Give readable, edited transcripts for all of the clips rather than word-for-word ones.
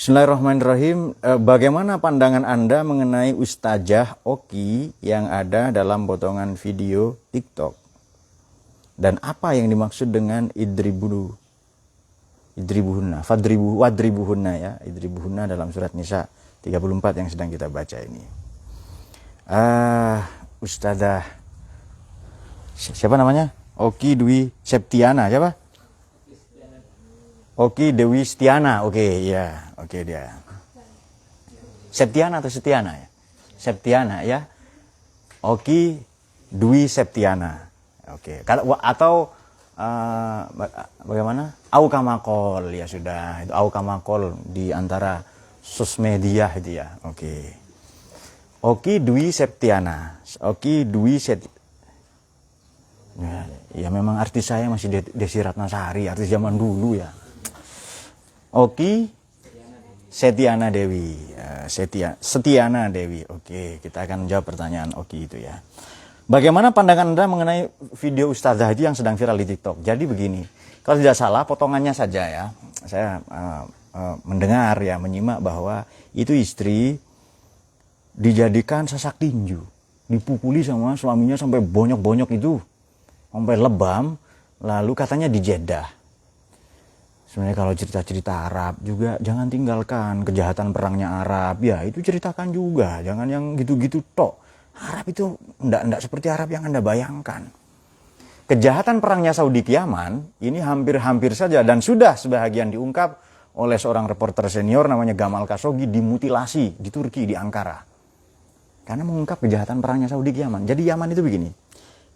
Bismillahirrahmanirrahim. Bagaimana pandangan Anda mengenai Ustazah Oki yang ada dalam potongan video TikTok? Dan apa yang dimaksud dengan idribuhunna, wadribuhunna ya, idribuhunna dalam surat Nisa 34 yang sedang kita baca ini. Ustazah siapa namanya? Oki Dwi Septiana, siapa? Oki Dewi Setiana, oke ya, oke dia. Septiana atau Setiana ya? Septiana ya. Oki Dwi Septiana, oke. Atau bagaimana? Aukamakol ya sudah, itu Aukamakol di antara sosmedia itu ya, oke. Oki Dwi Septiana, Oki Dwi Septiana. Ya memang artis saya masih Desi Ratnasari, artis zaman dulu ya. Oki Setiana Dewi, Setiana Dewi. Oke, kita akan menjawab pertanyaan Oki itu ya. Bagaimana pandangan Anda mengenai video Ustazah itu yang sedang viral di TikTok? Jadi begini, kalau tidak salah potongannya saja ya, saya mendengar ya, menyimak bahwa itu istri dijadikan sasak tinju, dipukuli sama suaminya sampai bonyok-bonyok itu, sampai lebam, lalu katanya di Jeddah. Sebenarnya kalau cerita-cerita Arab juga jangan tinggalkan kejahatan perangnya Arab. Ya itu ceritakan juga, jangan yang gitu-gitu tok. Arab itu enggak seperti Arab yang Anda bayangkan. Kejahatan perangnya Saudi ke Yaman ini hampir-hampir saja dan sudah sebahagian diungkap oleh seorang reporter senior namanya Gamal Khashoggi, dimutilasi di Turki, di Ankara. Karena mengungkap kejahatan perangnya Saudi ke Yaman. Jadi Yaman itu begini,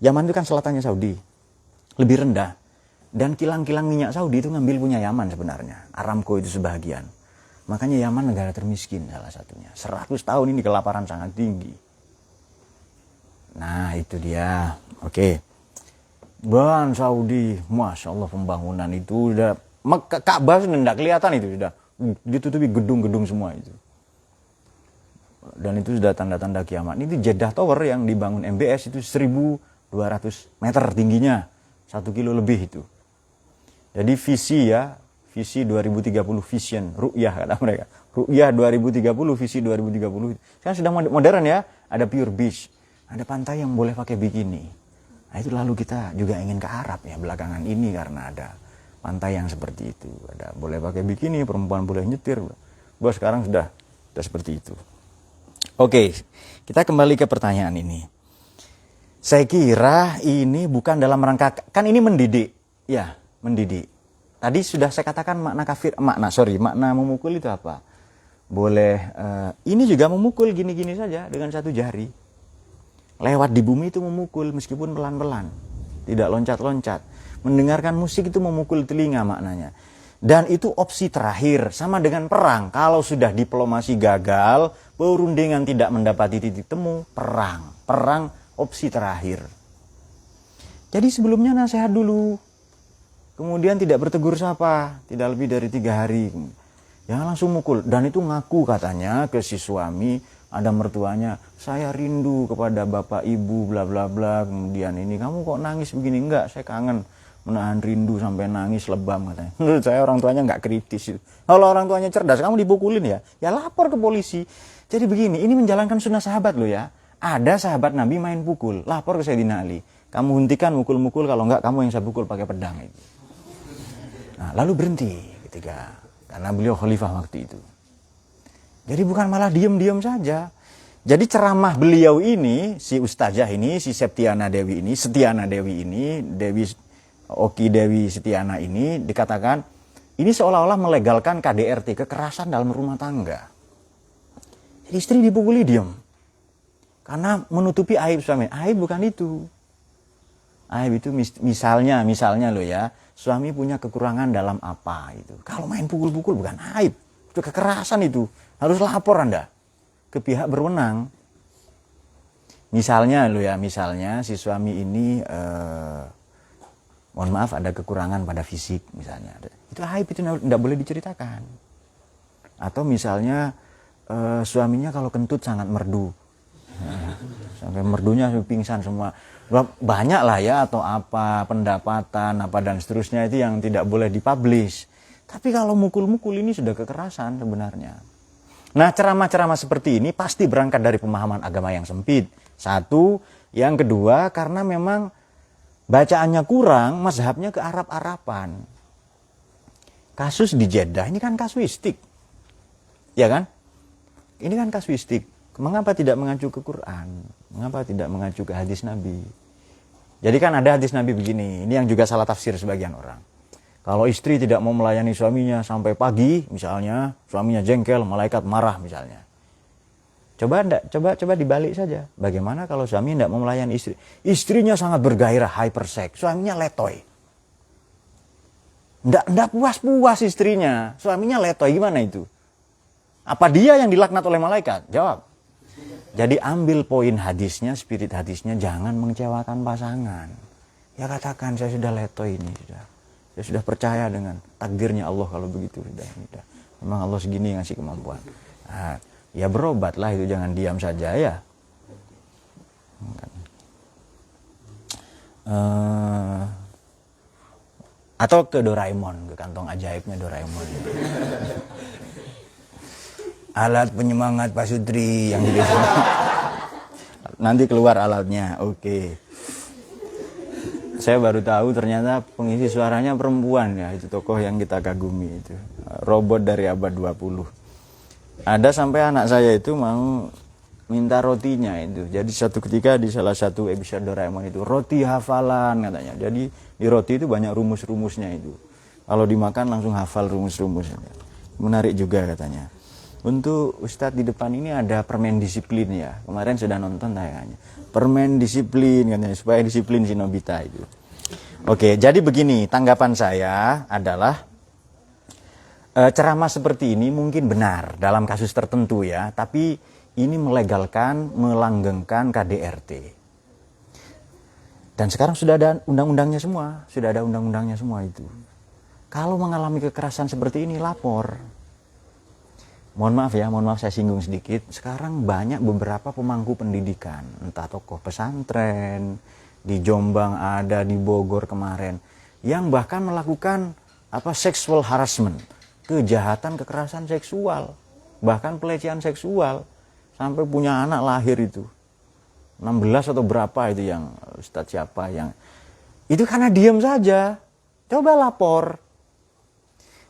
Yaman itu kan selatannya Saudi, lebih rendah. Dan kilang-kilang minyak Saudi itu ngambil punya Yaman sebenarnya. Aramco itu sebahagian. Makanya Yaman negara termiskin salah satunya. 100 tahun ini kelaparan sangat tinggi. Nah itu dia. Oke. Dan Saudi, Masya Allah pembangunan itu udah. Ka'bah sudah tidak kelihatan itu sudah. Ditutupi gedung-gedung semua itu. Dan itu sudah tanda-tanda kiamat. Ini Jeddah Tower yang dibangun MBS itu 1.200 meter tingginya. 1 kilo lebih itu. Jadi visi 2030 vision, ru'yah kata mereka. Ru'yah 2030, visi 2030. Sekarang sudah modern ya, ada pure beach, ada pantai yang boleh pakai bikini. Nah itu lalu kita juga ingin ke Arab ya belakangan ini karena ada pantai yang seperti itu. Ada boleh pakai bikini, perempuan boleh nyetir. Bahwa sekarang sudah seperti itu. Oke, kita kembali ke pertanyaan ini. Saya kira ini bukan dalam rangka, kan ini mendidik, ya. Mendidik. Tadi sudah saya katakan makna memukul itu apa? Boleh, ini juga memukul gini-gini saja dengan satu jari. Lewat di bumi itu memukul meskipun pelan-pelan. Tidak loncat-loncat. Mendengarkan musik itu memukul telinga maknanya. Dan itu opsi terakhir. Sama dengan perang. Kalau sudah diplomasi gagal, perundingan tidak mendapati titik temu, perang. Perang opsi terakhir. Jadi sebelumnya nasihat dulu. Kemudian tidak bertegur sapa, tidak lebih dari 3 hari. Jangan langsung mukul. Dan itu ngaku katanya ke si suami, ada mertuanya, saya rindu kepada bapak ibu bla bla bla. Kemudian ini, kamu kok nangis begini? Enggak, saya kangen, menahan rindu sampai nangis lebam katanya. Menurut saya orang tuanya enggak kritis. Kalau orang tuanya cerdas, kamu dipukulin ya lapor ke polisi. Jadi begini, ini menjalankan sunnah sahabat loh ya. Ada sahabat Nabi main pukul, lapor ke Sayyidina Ali. Kamu hentikan mukul-mukul, kalau enggak kamu yang saya pukul pakai pedang itu. Nah, lalu berhenti karena beliau khalifah waktu itu. Jadi bukan malah diam-diam saja. Jadi ceramah beliau ini, si Ustazah ini, si Setiana Dewi ini, Oki Dewi Setiana ini dikatakan ini seolah-olah melegalkan KDRT, kekerasan dalam rumah tangga. Jadi istri dipukuli diam. Karena menutupi aib suami. Aib bukan itu. Aib itu misalnya loh ya, suami punya kekurangan dalam apa itu. Kalau main pukul-pukul bukan aib, itu kekerasan itu. Harus lapor Anda ke pihak berwenang. Misalnya si suami ini mohon maaf ada kekurangan pada fisik misalnya. Itu aib, itu tidak boleh diceritakan. Atau misalnya suaminya kalau kentut sangat merdu. Sampai merdunya pingsan semua. Banyak lah ya, atau apa pendapatan apa dan seterusnya itu yang tidak boleh dipublish. Tapi kalau mukul-mukul ini sudah kekerasan sebenarnya. Nah, ceramah-ceramah seperti ini pasti berangkat dari pemahaman agama yang sempit. Satu, yang kedua karena memang bacaannya kurang, mazhabnya ke Arab-Araban. Kasus di Jeddah ini kan kasuistik. Ya kan? Ini kan kasuistik. Mengapa tidak mengacu ke Quran? Mengapa tidak mengacu ke hadis Nabi? Jadi kan ada hadis Nabi begini, ini yang juga salah tafsir sebagian orang. Kalau istri tidak mau melayani suaminya sampai pagi, misalnya, suaminya jengkel, malaikat marah misalnya. Coba dibalik saja. Bagaimana kalau suami tidak mau melayani istri? Istrinya sangat bergairah, hypersex, suaminya letoy. Tidak puas-puas istrinya, suaminya letoy, gimana itu? Apa dia yang dilaknat oleh malaikat? Jawab. Jadi ambil poin hadisnya, spirit hadisnya, jangan mengecewakan pasangan. Ya katakan, saya sudah letoy ini, saya sudah percaya dengan takdirnya Allah kalau begitu. Sudah. Memang Allah segini ngasih kemampuan. Nah, ya berobatlah itu, jangan diam saja ya. Atau ke Doraemon, ke kantong ajaibnya Doraemon. Alat penyemangat pasutri yang di nanti keluar alatnya. Oke. Saya baru tahu ternyata pengisi suaranya perempuan ya, itu tokoh yang kita kagumi itu. Robot dari abad 20. Ada sampai anak saya itu mau minta rotinya itu. Jadi satu ketika di salah satu episode Doraemon itu, roti hafalan katanya. Jadi di roti itu banyak rumus-rumusnya itu. Kalau dimakan langsung hafal rumus-rumusnya. Menarik juga katanya. Untuk Ustadz di depan ini ada permen disiplin ya. Kemarin sudah nonton tayangannya. Permen disiplin katanya, supaya disiplin si Nobita itu. Oke, jadi begini, tanggapan saya adalah ceramah seperti ini mungkin benar dalam kasus tertentu ya, tapi ini melegalkan, melanggengkan KDRT. Dan sekarang sudah ada undang-undangnya semua, itu. Kalau mengalami kekerasan seperti ini lapor. Mohon maaf saya singgung sedikit. Sekarang banyak beberapa pemangku pendidikan, entah tokoh pesantren, di Jombang ada, di Bogor kemarin, yang bahkan melakukan sexual harassment, kejahatan kekerasan seksual, bahkan pelecehan seksual, sampai punya anak lahir itu. 16 atau berapa itu yang Ustadz siapa yang itu karena diam saja. Coba lapor.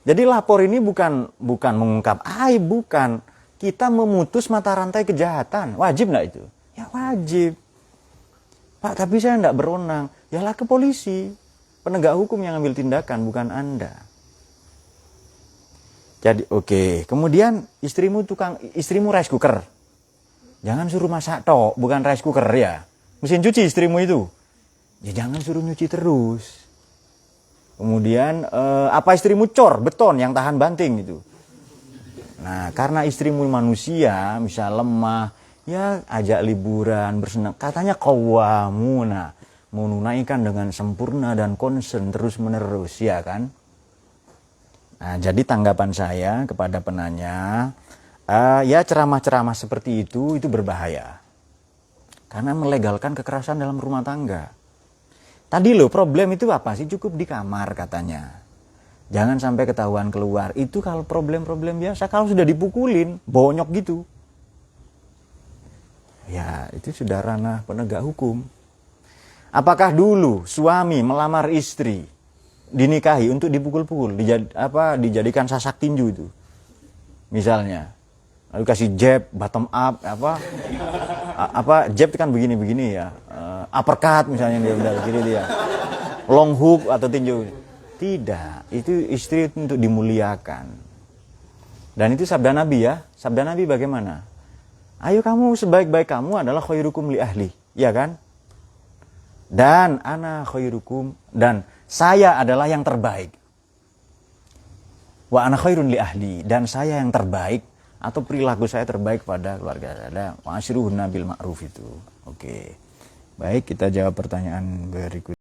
Jadi lapor ini bukan mengungkap aib, bukan. Kita memutus mata rantai kejahatan. Wajib enggak itu? Ya wajib. Pak, tapi saya enggak berwenang. Yalah ke polisi. Penegak hukum yang ambil tindakan, bukan Anda. Jadi oke. Kemudian istrimu rice cooker. Jangan suruh masak tok, bukan rice cooker ya. Mesin cuci istrimu itu. Ya jangan suruh nyuci terus. Kemudian istrimu cor beton yang tahan banting itu. Nah, karena istrimu manusia, misal lemah, ya ajak liburan, bersenang. Katanya qawwamuna, menunaikan dengan sempurna dan concern terus-menerus, ya kan? Nah, jadi tanggapan saya kepada penanya, ya ceramah-ceramah seperti itu berbahaya. Karena melegalkan kekerasan dalam rumah tangga. Tadi loh, problem itu apa sih? Cukup di kamar katanya. Jangan sampai ketahuan keluar. Itu kalau problem-problem biasa. Kalau sudah dipukulin, bonyok gitu. Ya, itu sudah ranah penegak hukum. Apakah dulu suami melamar istri, dinikahi untuk dipukul-pukul, dijadikan sasak tinju itu? Misalnya. Lalu kasih jab, bottom up, jab itu kan begini-begini ya. Uppercut misalnya dia udah begini dia. Long hook atau tinju. Tidak, itu istri untuk dimuliakan. Dan itu sabda Nabi ya. Sabda Nabi bagaimana? Ayo kamu sebaik-baik kamu adalah khairukum li ahli, ya kan? Dan ana khairukum, dan saya adalah yang terbaik. Wa ana khairun li ahli, dan saya yang terbaik atau perilaku saya terbaik pada keluarga saya. Wa asyiruhunna bil ma'ruf itu. Oke. Baik, kita jawab pertanyaan berikut.